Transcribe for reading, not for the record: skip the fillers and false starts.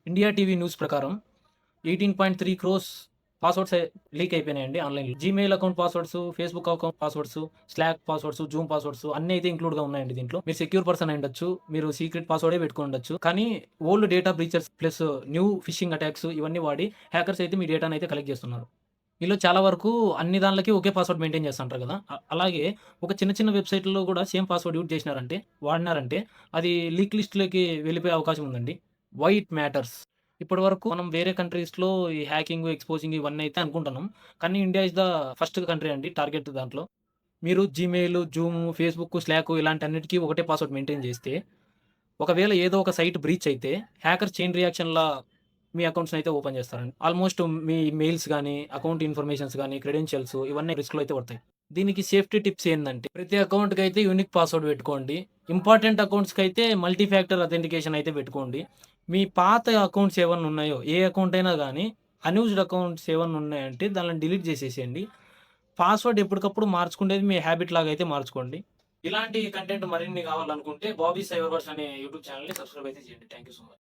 India TV news ప్రకారం 18.3 crores passwords leak అయిపోయినాయండి ఆన్‌లైన్‌లో. Gmail account passwords, Facebook account passwords, slack passwords, Zoom passwords అన్నీ అయితే ఇంక్లూడ్‌గా ఉన్నాయండి దీంట్లో. మీరు సెక్యూర్ పర్సన్ అయ్యుండొచ్చు. మీరు సీక్రెట్ పాస్వర్డే పెట్టుకొనుండొచ్చు. కానీ old data breachers plus new phishing attacks ఇవన్నీ వాడి హ్యాకర్స్ అయితే మీ డేటానైతే కలెక్ట్ చేస్తున్నారు. మీలో చాలా వరకు అన్ని దాన్లకి ఒకే పాస్వర్డ్ మెయింటైన్ చేస్తుంటారు కదా! అలాగే ఒక చిన్న చిన్న వెబ్‌సైట్‌లలో కూడా సేమ్ పాస్వర్డ్ యూజ్ చేసినారంటే వాడినారంటే అది లీక్ లిస్ట్‌లోకి వెళ్ళిపోయే అవకాశం ఉందండి. Why it matters. ఇప్పటివరకు మనం వేరే కంట్రీస్‌లో ఈ హ్యాకింగ్, ఎక్స్‌పోజింగ్ ఇవన్నీ అయితే అనుకుంటున్నాం. కానీ India is the first country అండి టార్గెట్ దాంట్లో. మీరు జీమెయిల్, జూమ్, ఫేస్‌బుక్, స్లాక్ ఇలాంటన్నిటికి ఒకటే పాస్వర్డ్ మెయింటైన్ చేస్తే, ఒకవేళ ఏదో ఒక సైట్ బ్రీచ్ అయితే హ్యాకర్ చైన్ రియాక్షన్‌లా మీ అకౌంట్స్‌నయితే ఓపెన్ చేస్తారండి. ఆల్‌మోస్ట్ మీ మెయిల్స్ గాని, అకౌంట్ ఇన్ఫర్మేషన్స్ గాని, క్రెడెన్షియల్స్ ఇవన్నీ రిస్క్‌లో అయితే పడతాయి. దీనికి సేఫ్టీ టిప్స్ ఏందంటే, ప్రతి అకౌంట్‌కైతే యూనిక్ పాస్వర్డ్ పెట్టుకోండి. ఇంపార్టెంట్ అకౌంట్స్‌కైతే మల్టీ ఫ్యాక్టర్ అథెంటికేషన్ అయితే పెట్టుకోండి. మీ పాత అకౌంట్స్ ఏవన్నా ఉన్నాయో, ఏ అకౌంట్ అయినా గాని అన్‌యూజ్డ్ అకౌంట్స్ ఏవన్నా ఉన్నాయంటే దాన్లని డిలీట్ చేసేసేయండి. పాస్వర్డ్ ఎప్పటికప్పుడు మార్చుకునేది మీ హాబిట్ లాగా అయితే మార్చుకోండి. ఇలాంటి కంటెంట్ మరిన్ని కావాలనుకుంటే 'బాబీ సైబర్ వర్స్' అనే యూట్యూబ్ ఛానెల్‌ని సబ్స్క్రైబ్ అయితే చేయండి. Thank you so much.